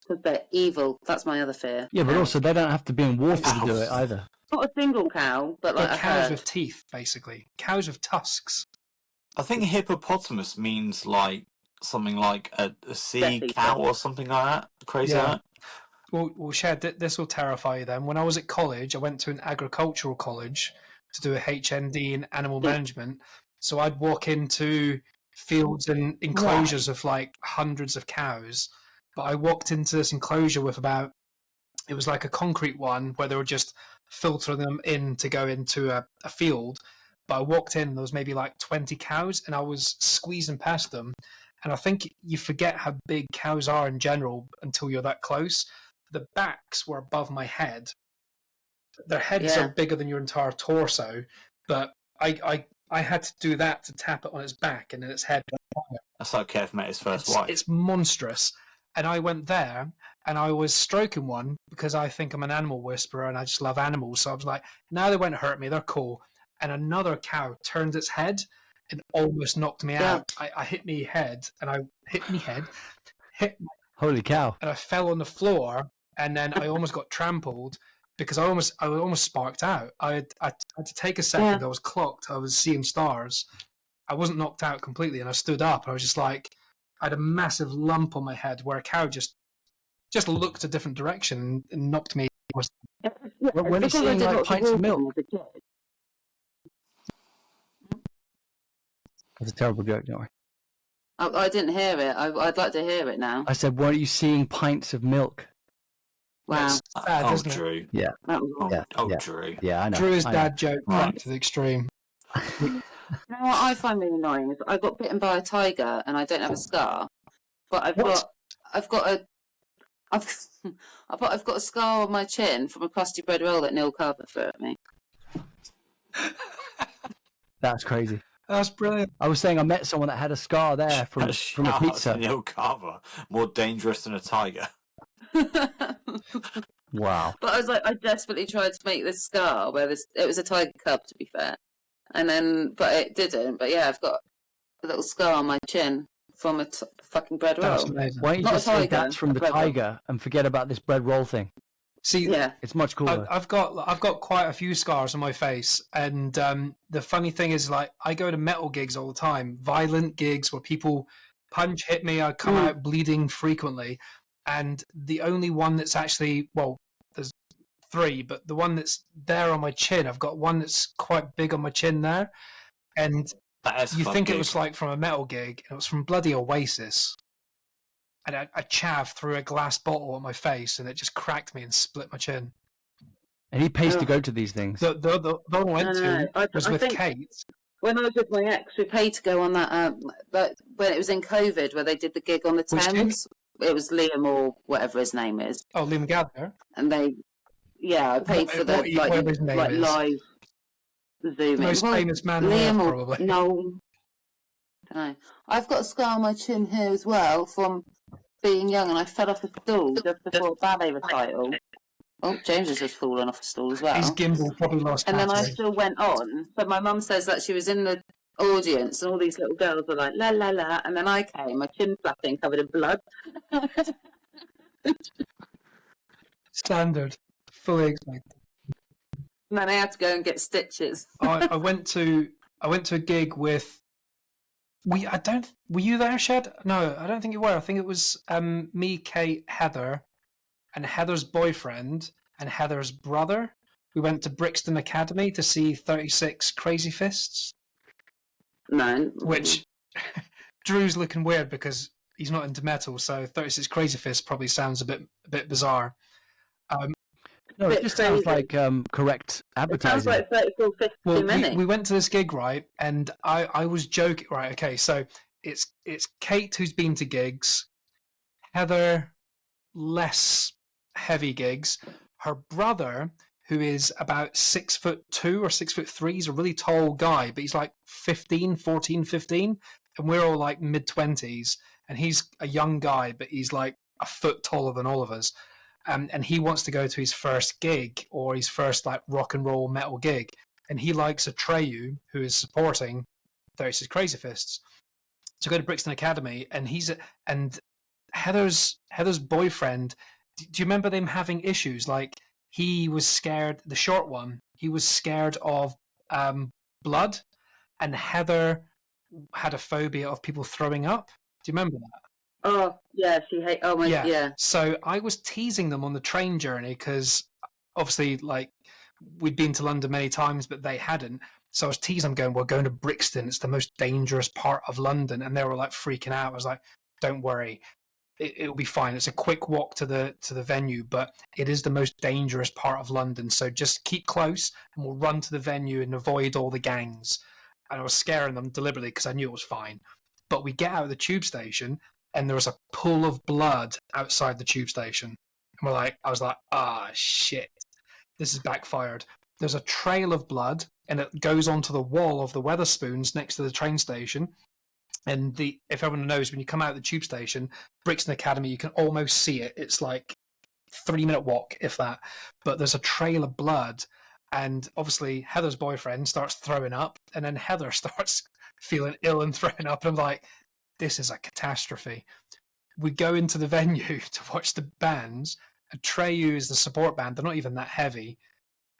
Because they're evil. That's my other fear. Yeah, but Cows. also they don't have to be in water to do it either. Not a single cow, but like They're a cows herd. with teeth, basically. Cows with tusks. I think hippopotamus means like something like a sea Death eater. cow or something like that. Crazy Yeah. like that. Well, Shad, this will terrify you then. When I was at college, I went to an agricultural college to do a HND in animal Yeah. management. So I'd walk into fields and enclosures of like hundreds of cows. But I walked into this enclosure with it was like a concrete one where they were just filtering them in to go into a field. But I walked in, there was maybe like 20 cows, and I was squeezing past them. And I think you forget how big cows are in general until you're that close. The backs were above my head. Their heads Yeah. are bigger than your entire torso, but I had to do that to tap it on its back, and then its head. That's like Kev met his first wife. It's monstrous. And I went there, and I was stroking one because I think I'm an animal whisperer and I just love animals. So I was like, now they won't hurt me, they're cool. And another cow turned its head and almost knocked me Yeah. out. I hit me head, and I hit me head, Holy cow. and I fell on the floor, and then I almost got trampled because I almost sparked out. I had to take a second. Yeah. I was clocked. I was seeing stars. I wasn't knocked out completely, and I stood up. And I was just like, I had a massive lump on my head where a cow just looked a different direction and knocked me. Yeah, When are you because I seeing did like lots pints of walking milk? as a kid. That's a terrible joke, don't worry. I didn't hear it. I'd like to hear it now. I said, weren't you seeing pints of milk? Wow. It's sad, Oh, isn't it? Drew. Yeah. That was awful. Yeah. Oh, yeah. Drew. Yeah, I know. Drew is I know. dad joke Right. to the extreme. You know what I find really annoying is I got bitten by a tiger and I don't have a scar, but I've got a scar on my chin from a crusty bread roll that Neil Carver threw at me. That's crazy. That's brilliant. I was saying I met someone that had a scar there from a Shout out pizza. to Neil Carver. More dangerous than a tiger. But Wow. I was like, I desperately tried to make this scar where it was a tiger cub, to be fair, but it didn't. But yeah, I've got a little scar on my chin from a fucking bread That's roll. amazing. Why don't you Not a just say tiger, that's from a the bread roll. tiger and forget about this bread roll thing? See, Yeah. It's much cooler. I've got quite a few scars on my face, and the funny thing is, like, I go to metal gigs all the time, violent gigs where people punch, hit me, I come out bleeding frequently, and the only one that's actually, well, there's three, but the one that's there on my chin, I've got one that's quite big on my chin there, and That is you fun think gig. it was like from a metal gig, and it was from bloody Oasis. And I chav through a glass bottle on my face, and it just cracked me and split my chin. And he pays to Ugh. go to these things. The one I went No. to was I with think Kate. when I was with my ex, we paid to go on that when it was in COVID, where they did the gig on the Which gig? Thames. It was Liam or whatever his name is, Oh, Liam Gallagher. and I paid for the whatever his name like is. live Zoom. The most famous man on Liam earth, or probably. no, I don't know. I've got a scar on my chin here as well from being young, and I fell off a stool just before a ballet recital, Oh, James has just fallen off the stool as well. His gimbal probably lost And then I battery. still went on. But my mum says that she was in the audience and all these little girls were like, la, la, la. And then I came, my chin flapping, covered in blood. Standard. Fully expected. And then I had to go and get stitches. I went to a gig with. Were you there, Shed? No, I don't think you were. I think it was me, Kate, Heather, and Heather's boyfriend and Heather's brother. We went to Brixton Academy to see 36 Crazy Fists. No. Which Drew's looking weird because he's not into metal, so 36 Crazy Fists probably sounds a bit bizarre. No, it just sounds like correct It sounds advertising. like 34, 50 Well, minutes. we went to this gig, right? And I was joking, right? Okay, so it's Kate who's been to gigs, Heather less heavy gigs, her brother who is about 6'2" or 6'3", he's a really tall guy, but he's like 15, and we're all like mid-20s, and he's a young guy, but he's like a foot taller than all of us. And he wants to go to his first gig or his first like rock and roll metal gig, and he likes Atreyu, who is supporting 36 Crazy Fists, to go to Brixton Academy. And Heather's boyfriend. Do you remember them having issues? Like he was scared. The short one, he was scared of blood, and Heather had a phobia of people throwing up. Do you remember that? Oh, yeah, she hates... Oh, my... Yeah. So I was teasing them on the train journey because obviously, like, we'd been to London many times, but they hadn't. So I was teasing them going, we're going to Brixton. It's the most dangerous part of London. And they were, like, freaking out. I was like, don't worry. It'll be fine. It's a quick walk to the venue, but it is the most dangerous part of London. So just keep close and we'll run to the venue and avoid all the gangs. And I was scaring them deliberately because I knew it was fine. But we get out of the tube station and there was a pool of blood outside the tube station. And I was like, shit, this is backfired. There's a trail of blood, and it goes onto the wall of the Wetherspoons next to the train station. And if everyone knows, when you come out of the tube station, Brixton Academy, you can almost see it. It's like 3-minute walk, if that. But there's a trail of blood, and obviously Heather's boyfriend starts throwing up, and then Heather starts feeling ill and throwing up. And I'm like, this is a catastrophe. We go into the venue to watch the bands. Atreyu is the support band. They're not even that heavy.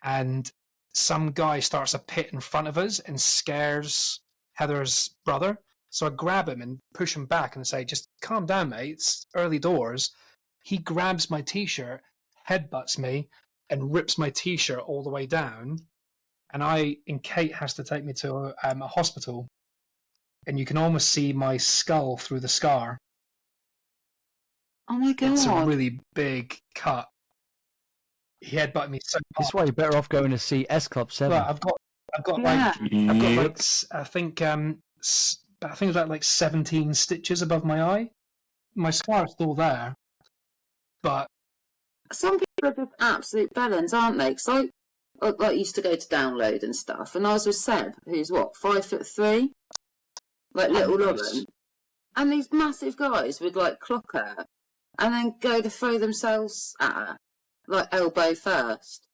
And some guy starts a pit in front of us and scares Heather's brother. So I grab him and push him back and say, just calm down, mate. It's early doors. He grabs my T-shirt, headbutts me, and rips my T-shirt all the way down. And Kate has to take me to a hospital. And you can almost see my skull through the scar. Oh, my God. It's a really big cut. He headbutted me so hard. That's why you're better off going to see S Club 7. Well, I've got Yeah. like I think it's like 17 stitches above my eye. My scar is still there, but Some people are just absolute bellends, aren't they? Because I used to go to Download and stuff, and I was with Seb, who's 5'3", like little Lauren, and these massive guys would like clock her, and then go to throw themselves at her, like elbow first.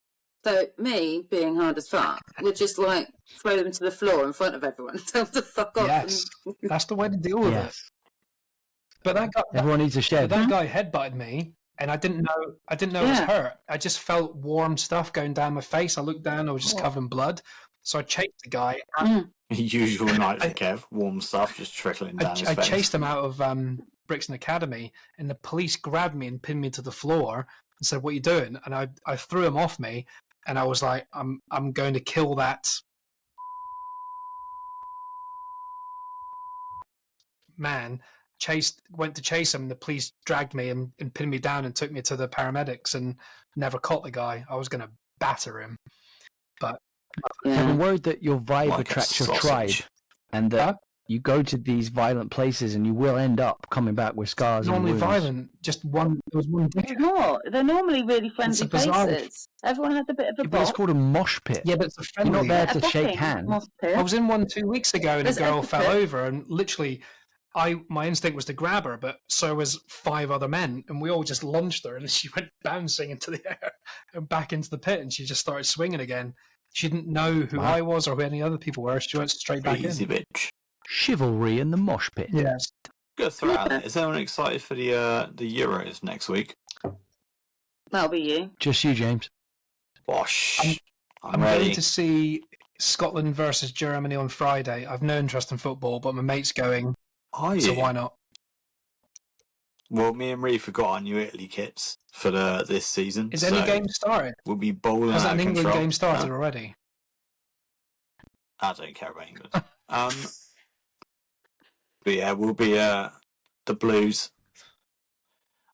So me, being hard as fuck, would just like throw them to the floor in front of everyone and tell them to fuck off. yes, that's the way to deal with it. Yes. But Everyone needs a shed. that guy headbutted me, and I didn't know it was hurt. I just felt warm stuff going down my face. I looked down, I was just covered in blood. So I chased the guy. Usual night for Kev, warm stuff just trickling down his I face. chased him out of Brixton Academy, and the police grabbed me and pinned me to the floor and said, "What are you doing?" And I threw him off me, and I was like, "I'm going to kill that man." Went to chase him, and the police dragged me and pinned me down and took me to the paramedics, and never caught the guy. I was going to batter him, but I'm worried that your vibe Like a attracts your tribe, sausage. and that you go to these violent places and you will end up coming back with scars not and only wounds. violent. Just there was one dick. It's not. They're normally really friendly a bizarre- places. Everyone has a bit of a Yeah, but it's bop. called a mosh pit. Yeah, but it's a You're friendly. not there A to shake bopping hands. mosh pit. I was in one 2 weeks ago, and There's a girl etiquette. fell over, and literally, my instinct was to grab her, but so was 5 other men, and we all just launched her, and she went bouncing into the air and back into the pit, and she just started swinging again. She didn't know who Wow. I was or who any other people were. She went straight back Easy in. bitch. Chivalry in the mosh pit. Yes. Good throw out there. Is anyone excited for the Euros next week? That'll be you. Just you, James. Bosh. I'm I'm ready. going to see Scotland versus Germany on Friday. I've no interest in football, but my mate's going, Are so you? why not? Well, me and Reeve got our new Italy kits for this season. Is any so game started? We'll be bowling Has out an of England control. game started Huh? already? I don't care about England. But yeah, we'll be the Blues,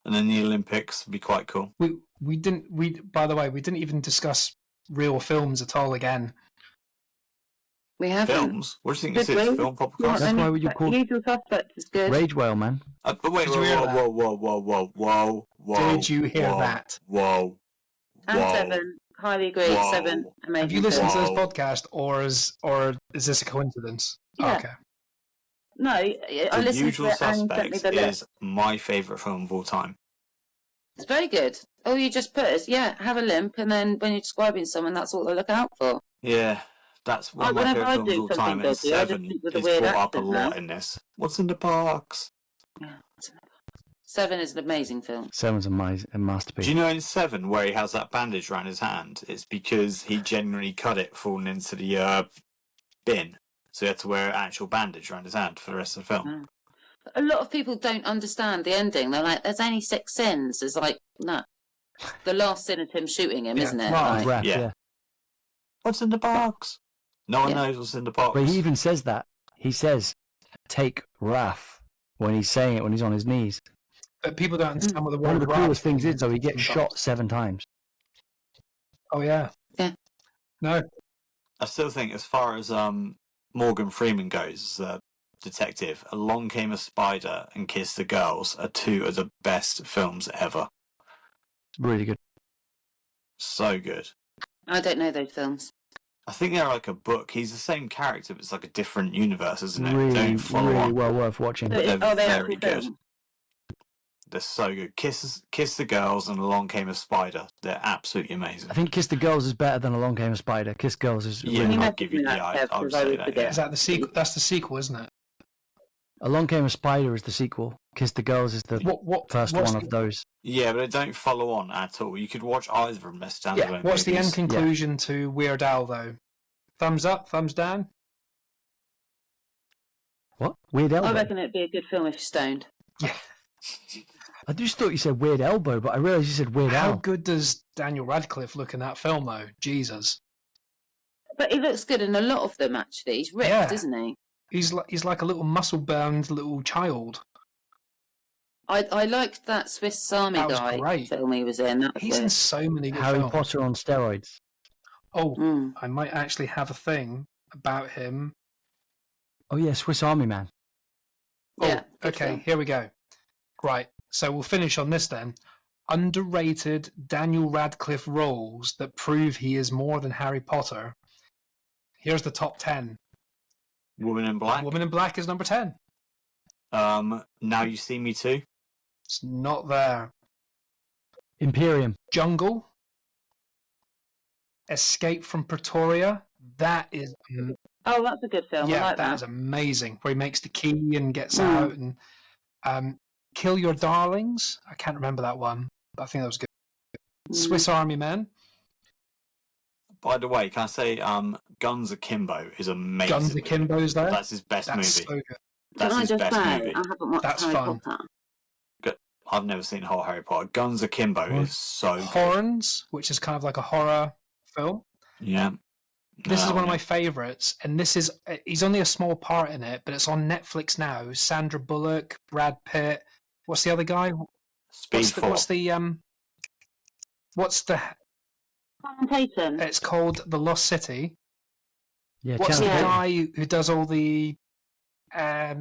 and then the Olympics will be quite cool. By the way, we didn't even discuss real films at all again. We haven't. Films? What do you think this Good is? way. Film You want podcast? That's why you call- Usual Suspects is good. Rage Whale, man. But wait, Did you hear that? whoa. Did you hear whoa, that? Whoa. And whoa. 7. Highly agree. Whoa. 7. Amazing. Have you listened film. to this Whoa. podcast, or is this a coincidence? Yeah. Okay. No, I The listened Usual to it and sent me Suspects the list. is my favourite film of all time. It's very good. All you just put is, have a limp, and then when you're describing someone, that's what they look out for. Yeah, that's one of my Whenever favourite I films do of all time, something and dodgy, I just 7 think with a is weird brought up a accent lot now. in this. What's in the parks? Yeah. 7 is an amazing film. 7's a masterpiece. Do you know in 7 where he has that bandage around his hand? It's because he genuinely cut it falling into the bin. So he had to wear an actual bandage around his hand for the rest of the film. Mm. A lot of people don't understand the ending. They're like, there's only 6 sins. It's like, no. The last sin is him shooting him, Yeah, isn't it? right. Like, Wrath, Yeah. yeah. What's in the box? No one Yeah. knows what's in the box. But he even says that. He says, take wrath when he's saying it when he's on his knees. But people don't understand what the One of word the wrath coolest things is, means though, he gets sometimes. shot 7 times. Oh, yeah. Yeah. No. I still think, as far as Morgan Freeman goes, detective, Along Came a Spider and Kiss the Girls are 2 of the best films ever. Really good. So good. I don't know those films. I think they're like a book. He's the same character, but it's like a different universe, isn't it? Really, Don't follow really on. well worth watching. So They're are they very actual good. films? They're so good. Kiss the Girls and Along Came a Spider. They're absolutely amazing. I think Kiss the Girls is better than Along Came a Spider. Kiss Girls is Yeah, really you good. I'd give you messaged me that, Kev, I would 'cause I say would that. forget. Yeah. Is that the sequel? That's the sequel, isn't it? Along Came a Spider is the sequel. Kiss the Girls is the first what's one of those. Yeah, but they don't follow on at all. You could watch either of them as standalone What's the end movies. conclusion to Weird Al, though? Thumbs up, thumbs down? What? Weird I Elbow? reckon it'd be a good film if you're stoned. I just thought you said Weird Elbow, but I realised you said Weird How Al. good does Daniel Radcliffe look in that film, though? Jesus. But he looks good in a lot of them, actually. He's ripped, Yeah. isn't he? He's like a little muscle-bound little child. I liked that Swiss Army That was guy great. film he was in. That was He's in weird. so many good Harry films. Potter on steroids. Oh, Mm. I might actually have a thing about him. Oh yeah, Swiss Army Man. Yeah. Oh, good okay, film. here we go. Right, so we'll finish on this then. Underrated Daniel Radcliffe roles that prove he is more than Harry Potter. Here's the top 10. Woman in Black. Woman in Black is number 10. Now You See Me Too. It's not there. Imperium. Jungle. Escape from Pretoria. That is, Oh, that's a good film. I yeah, like that that. is amazing. Where he makes the key and gets Mm. out. And Kill Your Darlings. I can't remember that one, but I think that was good. Mm. Swiss Army Men. By the way, can I say Guns Akimbo is amazing. Guns Akimbo's there. That's his best That's movie. so good. That's Can I his just best say, movie. I haven't watched That's Harry fun. Potter. I've never seen the whole Harry Potter. Guns Akimbo What? is so good. Horns, which is kind of like a horror film. Yeah. This is No, one of no. my favourites, and he's only a small part in it, but it's on Netflix now. Sandra Bullock, Brad Pitt. What's the other guy? Speed What's the Channing Tatum. It's called The Lost City. Yeah, What's the Channing Tatum. guy who does all the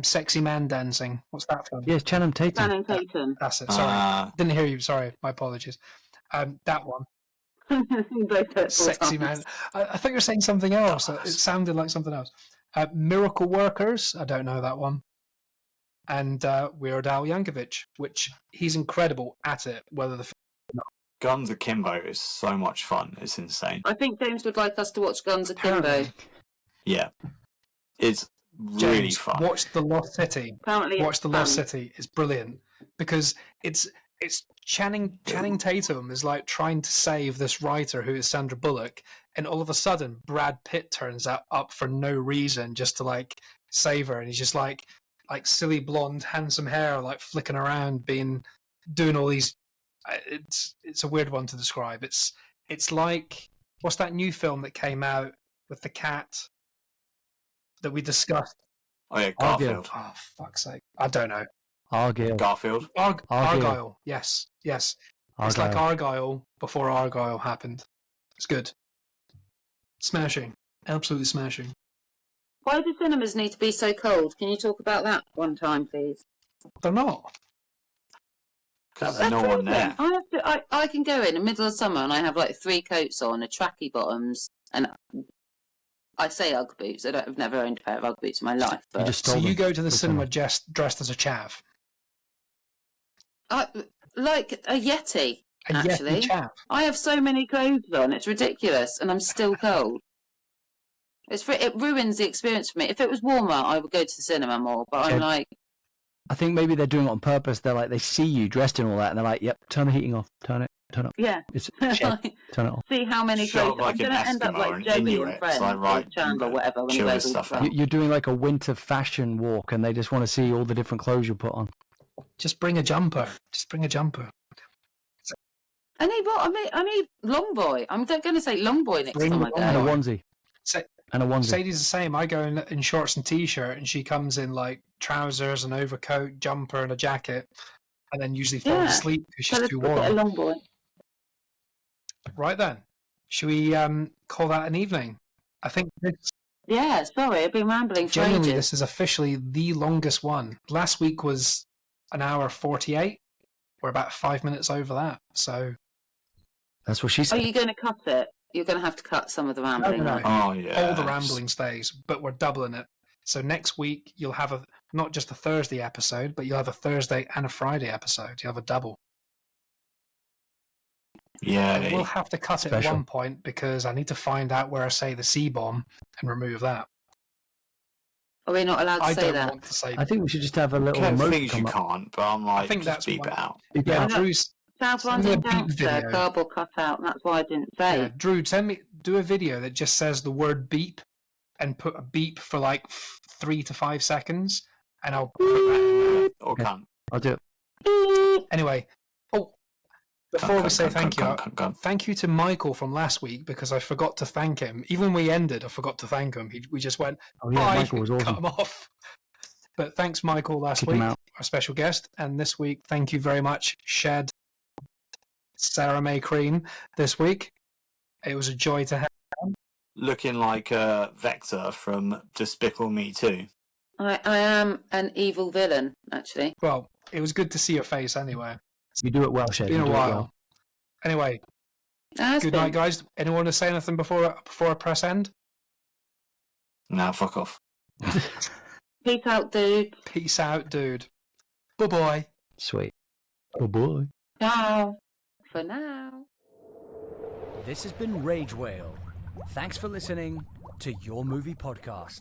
sexy man dancing? What's that film? Yeah, it's Channing Tatum. Channing Tatum. That's it. Sorry, Uh, didn't hear you. Sorry, my apologies. That one, Both at sexy man. I thought you were saying something else. It sounded like something else. Miracle Workers. I don't know that one. and Weird Al Yankovic, which he's incredible at it. Whether the Guns Akimbo is so much fun. It's insane. I think James would like us to watch Guns Akimbo. Apparently. Yeah. It's really James, fun. watch The Lost City. Apparently, Watch it's The Lost fun. City. It's brilliant because it's Channing Tatum is like trying to save this writer who is Sandra Bullock, and all of a sudden Brad Pitt turns up for no reason just to like save her, and he's just like silly blonde, handsome hair, like flicking around, doing all these. It's a weird one to describe. It's like, what's that new film that came out with the cat that we discussed? Oh yeah, Argyll. Garfield. Oh fuck's sake! I don't know. Argyll. Garfield. Argyle. Yes. It's like Argyle. Argyle before Argyle happened. It's good. Smashing. Absolutely smashing. Why do cinemas need to be so cold? Can you talk about that one time, please? They're not. Because there's no one there. I can go in the middle of summer and I have like 3 coats on, a tracky bottoms, and I say Ugg boots. I've never owned a pair of Ugg boots in my life. You But just So stole you them. go to the Good cinema one. dressed as a chav. like a Yeti, A actually. Yeti chav. I have so many clothes on, it's ridiculous, and I'm still cold. It ruins the experience for me. If it was warmer, I would go to the cinema more, but I'm Yeah. like, I think maybe they're doing it on purpose. They're like, they see you dressed in all that, and they're like, "Yep, turn the heating off, turn it up, yeah. it's shed, turn it off." See how many Shut clothes. up like I'm an going to end up Eskimo or like an Joey Inuit. and It's Friends, like, right, or Chandler, you whatever, when he chill wears this all the stuff out. clothes. You're doing like a winter fashion walk, and they just want to see all the different clothes you put on. Just bring a jumper. I need long boy. I'm going to say long boy next Bring time the I long And a go. boy. onesie. Sa- And a onesie. Sadie's the same. I go in shorts and t-shirt, and she comes in like trousers, an overcoat, jumper, and a jacket, and then usually falls Yeah. asleep because she's Tell us too to get a warm. long boy. Right then, should we call that an evening? I think Yeah, sorry, I've been rambling for genuinely ages. this is officially the longest one. Last week was an hour 48. We're about 5 minutes over that. So That's what she Are said. you going to cut it? You're going to have to cut some of the rambling. no. aren't you? Oh yeah. all the rambling stays, but we're doubling it. So next week you'll have not just a Thursday episode, but you'll have a Thursday and a Friday episode. You'll have a double. Yeah. And we'll have to cut it Special. at one point because I need to find out where I say the C bomb and remove that. Are we not allowed to I say don't that? want to say. I think we should just have a little Kev remote thinks you come up. can't, but I'm like, think just that's beep one- it out. Yeah, Yeah. Drew's. South Send me a London beep gangster, video. garble cut out. That's why I didn't say. Yeah, Drew, do a video that just says the word beep and put a beep for like 3 to 5 seconds, and I'll put that in there. Or Okay. can't. I'll do it. Anyway, before we say thank you, Gun. thank you to Michael from last week because I forgot to thank him. Even when we ended, I forgot to thank him. We just went, Oh yeah, bye, Michael was cut awesome. him off. But thanks, Michael, last Kick week, him out. our special guest. And this week, thank you very much, Shed Sarah May Cream, this week. It was a joy to have. Looking like Vector from Despicable Me 2. I am an evil villain, actually. Well, it was good to see your face anyway. You do it well, Shed. It's been You a do it while. well. Anyway, It has good been. night, guys. Anyone want to say anything before I press end? Nah, fuck off. Peace out, dude. Peace out, dude. Bye-bye. Sweet. Oh boy. Ciao. For now. This has been Rage Whale. Thanks for listening to Your Movie Podcast.